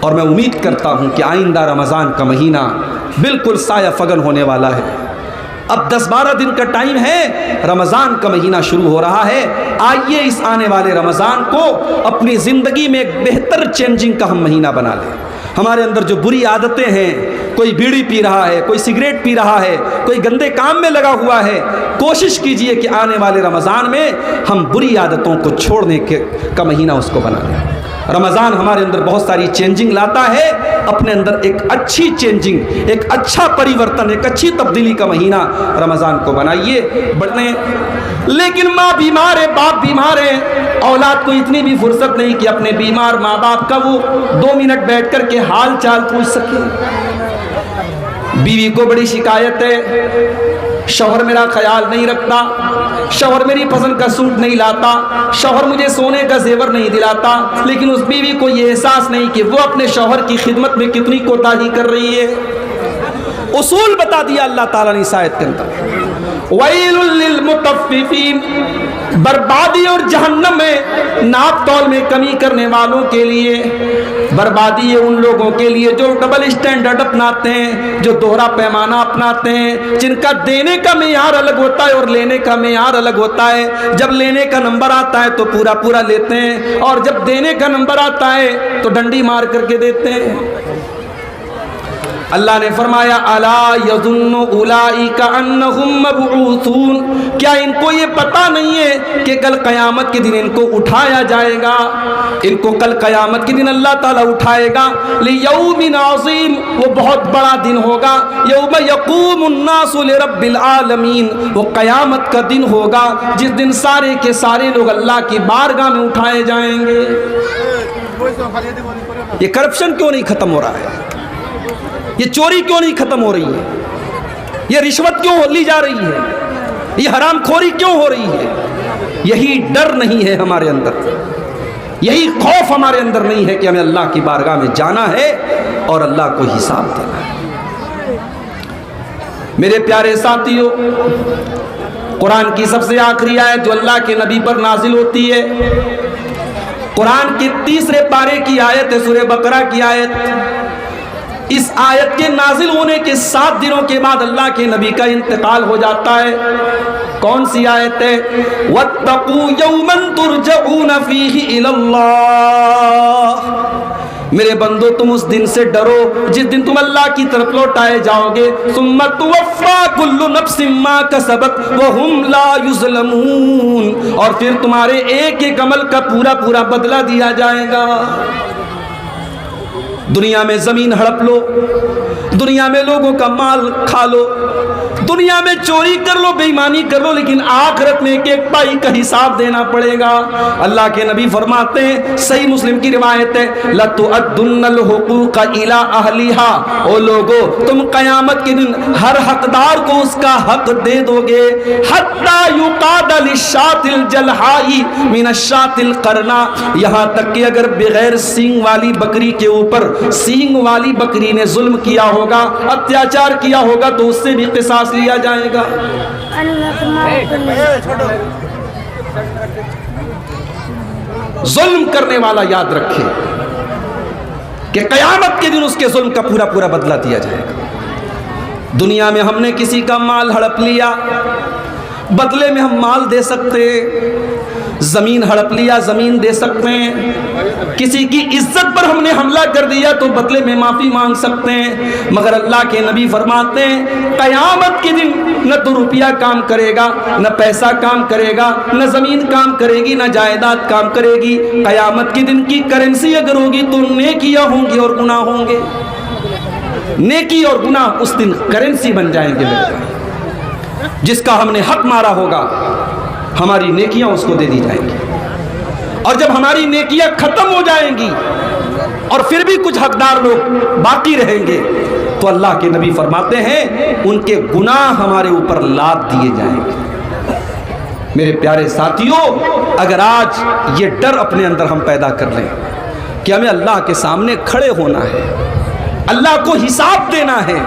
और मैं उम्मीद करता हूँ कि आइंदा रमज़ान का महीना बिल्कुल साया फगन होने वाला है। अब 10-12 दिन का टाइम है, रमज़ान का महीना शुरू हो रहा है। आइए इस आने वाले रमज़ान को अपनी ज़िंदगी में एक बेहतर चेंजिंग का हम महीना बना लें। हमारे अंदर जो बुरी आदतें हैं, कोई बीड़ी पी रहा है, कोई सिगरेट पी रहा है, कोई गंदे काम में लगा हुआ है, कोशिश कीजिए कि आने वाले रमज़ान में हम बुरी आदतों को छोड़ने का महीना उसको बना लें। रमज़ान हमारे अंदर बहुत सारी चेंजिंग लाता है। अपने अंदर एक अच्छी चेंजिंग, एक अच्छा परिवर्तन, एक अच्छी तब्दीली का महीना रमज़ान को बनाइए, बढ़ने। लेकिन माँ बीमार है, बाप बीमार है, औलाद को इतनी भी फुर्सत नहीं कि अपने बीमार माँ बाप का वो 2 मिनट बैठ कर के हाल चाल पूछ सके। बीवी को बड़ी शिकायत है, शौहर मेरा ख्याल नहीं रखता, शौहर मेरी पसंद का सूट नहीं लाता, शौहर मुझे सोने का जेवर नहीं दिलाता। लेकिन उस बीवी को ये एहसास नहीं कि वो अपने शौहर की खिदमत में कितनी कोताही कर रही है। उसूल बता दिया अल्लाह ताला ने इस आयत के अंदर, वैलुल लिल मुतफ्फिफीन, बर्बादी और जहन्नम में नाप तौल में कमी करने वालों के लिए। बर्बादी है उन लोगों के लिए जो डबल स्टैंडर्ड अपनाते हैं, जो दोहरा पैमाना अपनाते हैं, जिनका देने का मेयार अलग होता है और लेने का मेयार अलग होता है। जब लेने का नंबर आता है तो पूरा पूरा लेते हैं, और जब देने का नंबर आता है तो डंडी मार करके देते हैं। अल्लाह ने फरमाया, अला यज़ुन्नु उलाइका अन्नहुम मबऊसून, क्या इनको ये पता नहीं है कि कल क़यामत के दिन इनको उठाया जाएगा। इनको कल क़यामत के दिन अल्लाह ताला उठाएगा। लियौमिन अज़ीम, वो बहुत बड़ा दिन होगा। यौम यक़ूमुन नासु लिरब्बिल आलमीन, वो क़यामत का दिन होगा जिस दिन सारे के सारे लोग अल्लाह की बारगाह में उठाए जाएंगे। ये करप्शन क्यों नहीं ख़त्म हो रहा है? ये चोरी क्यों नहीं खत्म हो रही है? ये रिश्वत क्यों ली जा रही है? ये हरामखोरी क्यों हो रही है? यही डर नहीं है हमारे अंदर, यही खौफ हमारे अंदर नहीं है कि हमें अल्लाह की बारगाह में जाना है और अल्लाह को हिसाब देना है। मेरे प्यारे साथियों, कुरान की सबसे आखिरी आयत जो अल्लाह के नबी पर नाजिल होती है, कुरान के 3रे पारे की आयत है, सूरह बकरा की आयत। इस आयत के नाजिल होने के 7 दिनों के बाद अल्लाह के नबी का इंतकाल हो जाता है। कौन सी आयत है? वत्तकू यौमन तुरजऊन फीही इलल्लाह, मेरे बंदो तुम उस दिन से डरो जिस दिन तुम अल्लाह की तरफ लौटाए जाओगे। सुम्मा तुवफ़्फ़ा कुल्लु नफ्सिम मा कसबत व हुम ला युज़लमून, और फिर तुम्हारे एक एक अमल का पूरा पूरा बदला दिया जाएगा। दुनिया में ज़मीन हड़प लो, दुनिया में लोगों का माल खा लो, दुनिया में चोरी कर लो, बेईमानी कर लो, लेकिन आखिरत में एक एक पाई का हिसाब देना पड़ेगा। अल्लाह के नबी फरमाते हैं, सही मुस्लिम की रिवायत है, लतुअद्दुन्नल हुकूक इला अहलिहा, ओ लोगो तुम क़यामत के दिन हर हकदार को उसका हक दे दोगे। हत्ता युकादा लिशातिल जलहाई मिनशातिल करना, यहाँ तक कि अगर बगैर सींग वाली बकरी के ऊपर सींग वाली बकरी ने जुल्म किया होगा, अत्याचार किया होगा, तो उससे भी क़िसास लिया जाएगा। जुल्म करने वाला याद रखे कि क़यामत के दिन उसके जुल्म का पूरा पूरा बदला दिया जाएगा। दुनिया में हमने किसी का माल हड़प लिया, बदले में हम माल दे सकते हैं। ज़मीन हड़प लिया, ज़मीन दे सकते हैं। किसी की इज्जत पर हमने हमला कर दिया तो बदले में माफ़ी मांग सकते हैं। मगर अल्लाह के नबी फरमाते हैं, क़यामत के दिन न तो रुपया काम करेगा, न पैसा काम करेगा, न ज़मीन काम करेगी, न जायदाद काम करेगी। क़यामत के दिन की करेंसी अगर होगी तो नेकियां होंगी और गुनाह होंगे। नेकी और गुनाह उस दिन करेंसी बन जाएंगे। जिसका हमने हक मारा होगा, हमारी नेकियां उसको दे दी जाएंगी। और जब हमारी नेकियां खत्म हो जाएंगी और फिर भी कुछ हकदार लोग बाकी रहेंगे, तो अल्लाह के नबी फरमाते हैं उनके गुनाह हमारे ऊपर लाद दिए जाएंगे। मेरे प्यारे साथियों, अगर आज ये डर अपने अंदर हम पैदा कर लें कि हमें अल्लाह के सामने खड़े होना है, अल्लाह को हिसाब देना है,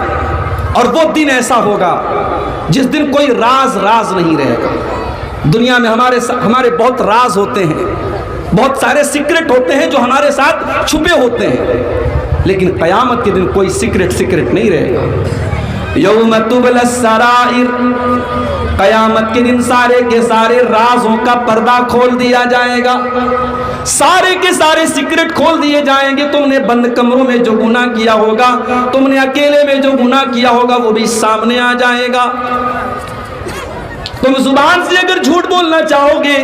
और वो दिन ऐसा होगा जिस दिन कोई राज नहीं रहेगा। दुनिया में हमारे बहुत राज होते हैं, बहुत सारे सीक्रेट होते हैं जो हमारे साथ छुपे होते हैं। लेकिन क़यामत के दिन कोई सीक्रेट नहीं रहेगा। यौम तुबला सराइर, क़यामत के दिन सारे के सारे राज़ों का पर्दा खोल दिया जाएगा, सारे के सारे सीक्रेट खोल दिए जाएंगे। तुमने बंद कमरों में जो गुनाह किया होगा, तुमने अकेले में जो गुनाह किया होगा, वो भी सामने आ जाएगा। तुम जुबान से अगर झूठ बोलना चाहोगे,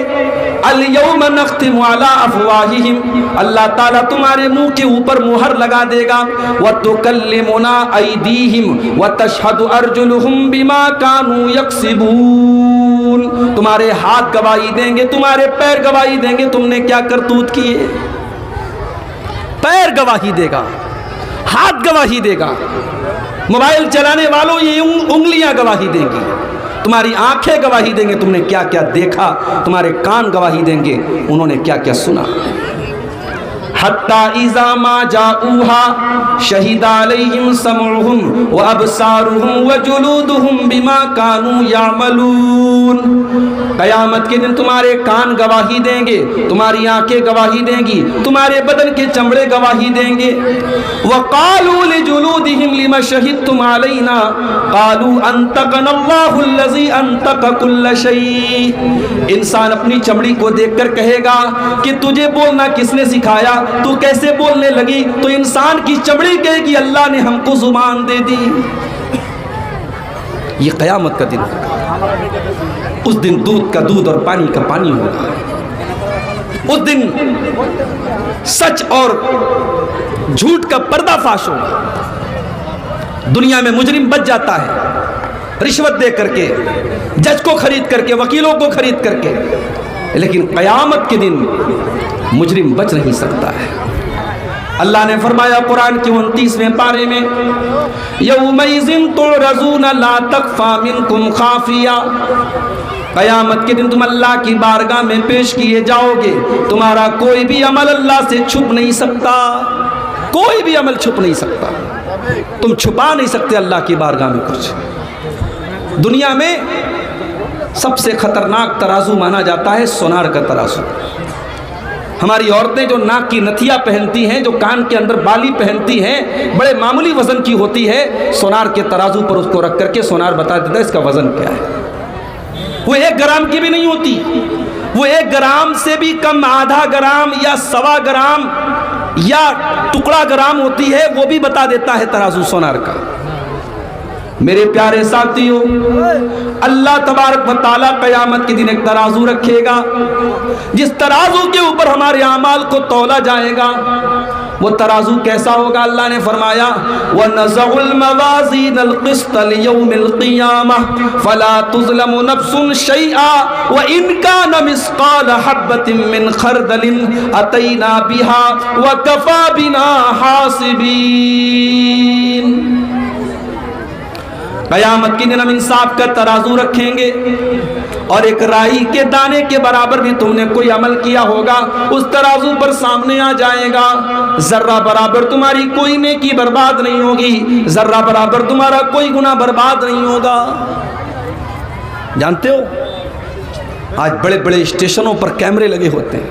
अल यौम नख्तिमु अला अफ़वाहिहिम, अल्लाह ताला तुम्हारे मुंह के ऊपर मुहर लगा देगा। व तुकल्लिमुना अयदीहिम व तशहदु अर्जुलुहुम बिमा कानू यक्सिबून, तुम्हारे हाथ गवाही देंगे, तुम्हारे पैर गवाही देंगे तुमने क्या करतूत किए। पैर गवाही देगा, हाथ गवाही देगा, मोबाइल चलाने वालों ये उंगलियां गवाही देंगी, तुम्हारी आंखें गवाही देंगे तुमने क्या क्या देखा, तुम्हारे कान गवाही देंगे उन्होंने क्या क्या सुना। हत्ता इज़ा मा जाऊहा शहीदा अलैहिम समउहुम व अबसारुहुम व जुलूदुहुम बिमा कानू यामलून, क़यामत के दिन तुम्हारे कान गवाही देंगे, तुम्हारी आंखें गवाही देंगी, तुम्हारे बदन के चमड़े गवाही देंगे। व क़ालू लिजुलूदिहिम लिमा शहिदतुम अलैना क़ालू अंतक़नल्लाहु अल्लज़ी अंतक़ कुल्ल शै, इंसान अपनी चमड़ी को देखकर कहेगा कि तुझे बोलना किसने सिखाया, तू कैसे बोलने लगी, तो इंसान की चमड़ी कहेगी अल्लाह ने हमको जुबान दे दी। ये क़यामत का दिन होगा, उस दिन दूध का दूध और पानी का पानी होगा, उस दिन सच और झूठ का पर्दाफाश होगा। दुनिया में मुजरिम बच जाता है रिश्वत दे करके, जज को खरीद करके, वकीलों को खरीद करके, लेकिन क़यामत के दिन मुजरिम बच नहीं सकता है। अल्लाह ने फरमाया कुरान के 29वें पारे में, यौमइज़िन तुरज़ूना ला तख़फ़ा मिनकुम ख़ाफ़िया, क़यामत के दिन तुम अल्लाह की बारगाह में पेश किए जाओगे, तुम्हारा कोई भी अमल अल्लाह से छुप नहीं सकता, कोई भी अमल छुप नहीं सकता, तुम छुपा नहीं सकते अल्लाह की बारगाह में कुछ। दुनिया में सबसे खतरनाक तराजू माना जाता है सोनार का तराजू। हमारी औरतें जो नाक की नथिया पहनती हैं, जो कान के अंदर बाली पहनती हैं, बड़े मामूली वजन की होती है, सोनार के तराजू पर उसको रख करके सोनार बता देता है इसका वजन क्या है। वो 1 ग्राम की भी नहीं होती, वो 1 ग्राम से भी कम, आधा ग्राम या 1.25 ग्राम या टुकड़ा ग्राम होती है, वो भी बता देता है तराजू सोनार का। मेरे प्यारे साथियों, अल्लाह तबारक व तआला क़यामत के दिन एक तराजू रखेगा, जिस तराजू के ऊपर हमारे अमाल को तौला जाएगा। वो तराजू कैसा होगा? अल्लाह ने फरमाया, वनज़उल मवाज़ीनल क़िस्त लियौमिल क़ियामह फ़ला तुज़लमु नफ़्सुन शैआ व इन कान मिस्क़ाल हब्बतिन मिन ख़रदलिन अतैना बिहा व कफ़ा बिना हासिबीन। क़यामत के दिन हम इंसाफ का तराजू रखेंगे और एक राई के दाने के बराबर भी तुमने कोई अमल किया होगा, उस तराजू पर सामने आ जाएगा। जर्रा बराबर तुम्हारी कोई नेकी बर्बाद नहीं होगी, जर्रा बराबर तुम्हारा कोई गुनाह बर्बाद नहीं होगा। जानते हो, आज बड़े बड़े स्टेशनों पर कैमरे लगे होते हैं,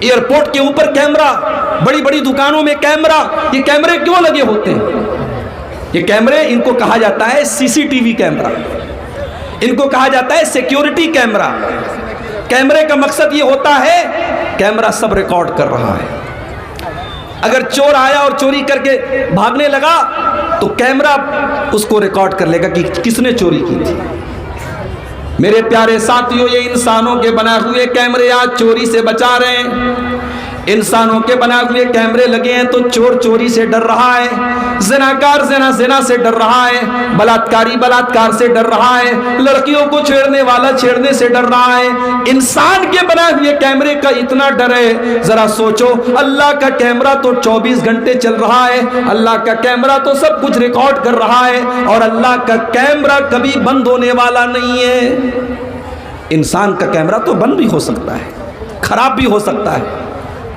एयरपोर्ट के ऊपर कैमरा, बड़ी बड़ी दुकानों में कैमरा। ये कैमरे क्यों लगे होते हैं? ये कैमरे, इनको कहा जाता है सीसीटीवी कैमरा, इनको कहा जाता है सिक्योरिटी कैमरा। कैमरे का मकसद ये होता है, कैमरा सब रिकॉर्ड कर रहा है। अगर चोर आया और चोरी करके भागने लगा तो कैमरा उसको रिकॉर्ड कर लेगा कि किसने चोरी की थी। मेरे प्यारे साथियों, ये इंसानों के बनाए हुए कैमरे आज चोरी से बचा रहे हैं। इंसानों के बनाए हुए कैमरे लगे हैं तो चोर चोरी से डर रहा है, ज़िनाकार ज़िना से डर रहा है, बलात्कारी बलात्कार से डर रहा है, लड़कियों को छेड़ने वाला छेड़ने से डर रहा है। इंसान के बनाए हुए कैमरे का इतना डर है, जरा सोचो, अल्लाह का कैमरा तो 24 घंटे चल रहा है, अल्लाह का कैमरा तो सब कुछ रिकॉर्ड कर रहा है और अल्लाह का कैमरा कभी बंद होने वाला नहीं है। इंसान का कैमरा तो बंद भी हो सकता है, खराब भी हो सकता है,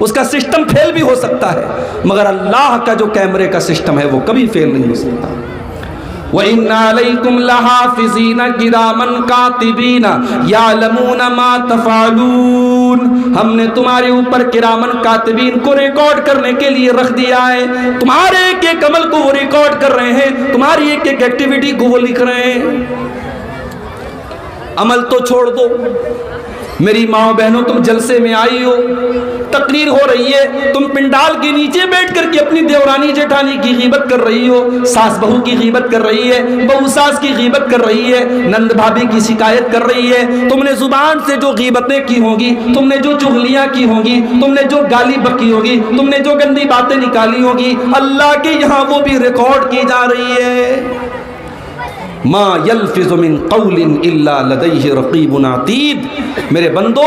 उसका सिस्टम फेल भी हो सकता है, मगर अल्लाह का जो कैमरे का सिस्टम है वो कभी फेल नहीं हो सकता। व इन्ना अलैकुम लहाफ़िज़ीन किरामन कातिबीन यालमून मा तफ़अलून। हमने तुम्हारे ऊपर किरामन कातिबीन को रिकॉर्ड करने के लिए रख दिया है। तुम्हारे एक एक अमल को वो रिकॉर्ड कर रहे हैं, तुम्हारी एक एक एक्टिविटी को वो लिख रहे हैं। अमल तो छोड़ दो, मेरी माओ बहनों, तुम जलसे में आई हो, तकरीर हो रही है, तुम पिंडाल के नीचे बैठ करके अपनी देवरानी जेठानी की गीबत कर रही हो, सास बहू की गीबत कर रही है, बहू सास की गीबत कर रही है, नंद भाभी की शिकायत कर रही है। तुमने जुबान से जो गीबतें की होंगी, तुमने जो चुगलियां की होंगी, तुमने जो गाली बकी होगी, तुमने जो गंदी बातें निकाली होगी, अल्लाह के यहाँ वो भी रिकॉर्ड की जा रही है। मा यल्फिज़ु मिन क़ौलिन इल्ला लदैहि रक़ीबुन अतीद। मेरे बंदो,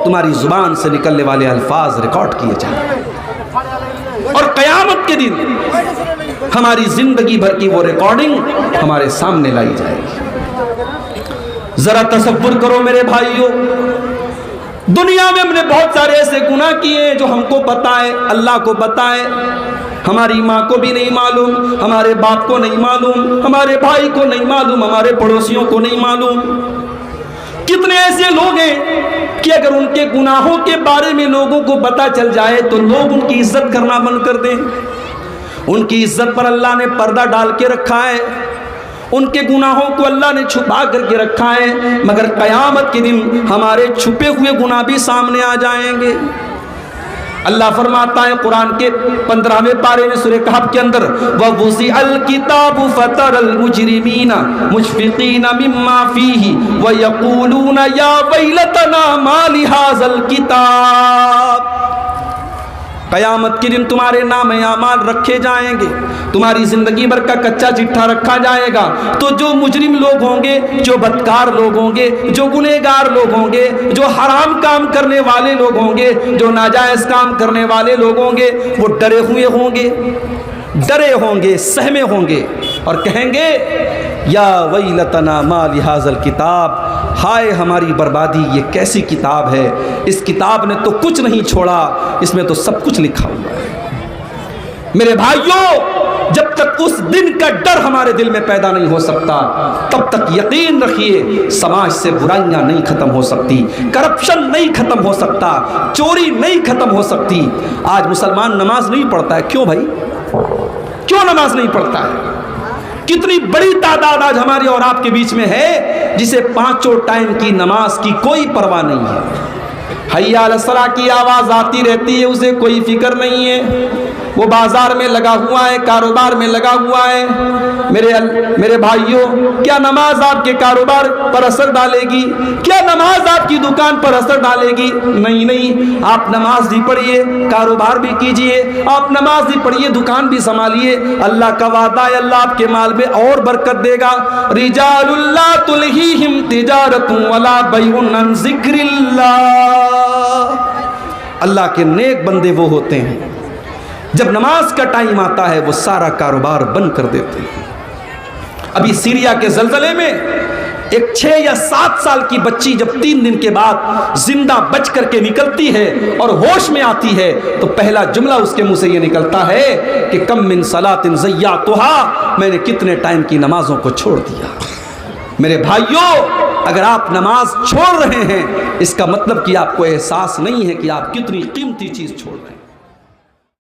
तुम्हारी जुबान से निकलने वाले अल्फाज रिकॉर्ड किए जाएंगे और क़यामत के दिन हमारी जिंदगी भर की वो रिकॉर्डिंग हमारे सामने लाई जाएगी। जरा तसव्वुर करो मेरे भाइयों, दुनिया में हमने बहुत सारे ऐसे गुनाह किए जो हमको पता है, अल्लाह को पता है, हमारी माँ को भी नहीं मालूम, हमारे बाप को नहीं मालूम, हमारे भाई को नहीं मालूम, हमारे पड़ोसियों को नहीं मालूम। कितने ऐसे लोग हैं कि अगर उनके गुनाहों के बारे में लोगों को पता चल जाए तो लोग उनकी इज्जत करना बंद कर दें। उनकी इज्जत पर अल्लाह ने पर्दा डाल के रखा है, उनके गुनाहों को अल्लाह ने छुपा करके रखा है, मगर क़यामत के दिन हमारे छुपे हुए गुनाह भी सामने आ जाएंगे। अल्लाह फरमाता है कुरान के 15वें पारे में सूरह कहफ के अंदर, ववुज़िअल किताबु फतरल मुजरिमीना मुशफ़िक़ीना मिम्मा फ़ीही व यक़ूलूना या वैलतना मा लिहाज़ल किताब। क़यामत के दिन तुम्हारे नाम आमाल रखे जाएंगे, तुम्हारी जिंदगी भर का कच्चा चिट्ठा रखा जाएगा। तो जो मुजरिम लोग होंगे, जो बदकार लोग होंगे, जो गुनहगार लोग होंगे, जो हराम काम करने वाले लोग होंगे, जो नाजायज काम करने वाले लोग होंगे, वो डरे हुए होंगे, डरे होंगे, सहमे होंगे और कहेंगे या वैलतना मा लिहाज़ल किताब, हाय हमारी बर्बादी, ये कैसी किताब है, इस किताब ने तो कुछ नहीं छोड़ा, इसमें तो सब कुछ लिखा हुआ है। मेरे भाइयों, जब तक उस दिन का डर हमारे दिल में पैदा नहीं हो सकता, तब तक यकीन रखिए समाज से बुराइयां नहीं खत्म हो सकती, करप्शन नहीं खत्म हो सकता, चोरी नहीं खत्म हो सकती। आज मुसलमान नमाज नहीं पढ़ता है, क्यों भाई, क्यों नमाज नहीं पढ़ता है? कितनी बड़ी तादाद आज हमारी और आपके बीच में है जिसे पांचों टाइम की नमाज की कोई परवाह नहीं है। हय्या अला सलाह की आवाज़ आती रहती है, उसे कोई फिक्र नहीं है, वो बाजार में लगा हुआ है, कारोबार में लगा हुआ है। मेरे भाइयों, क्या नमाज आपके कारोबार पर असर डालेगी? क्या नमाज आपकी दुकान पर असर डालेगी? नहीं नहीं, आप नमाज भी पढ़िए, कारोबार भी कीजिए, आप नमाज भी पढ़िए, दुकान भी संभालिए। अल्लाह का वादा है, अल्लाह आपके माल में और बरकत देगा। रिजालुल्लाह तुलहीहिम तिजारतुन वला बैउन अन ज़िक्रिल्लाह। अल्लाह के नेक बंदे वो होते हैं जब नमाज का टाइम आता है वो सारा कारोबार बंद कर देते हैं। अभी सीरिया के जलजले में एक 6 या 7 साल की बच्ची जब 3 दिन के बाद जिंदा बच करके निकलती है और होश में आती है तो पहला जुमला उसके मुंह से ये निकलता है कि कम मिन सलातिन ज़य्यातुहा, मैंने कितने टाइम की नमाजों को छोड़ दिया। मेरे भाइयों, अगर आप नमाज छोड़ रहे हैं इसका मतलब कि आपको एहसास नहीं है कि आप कितनी कीमती चीज छोड़ रहे हैं।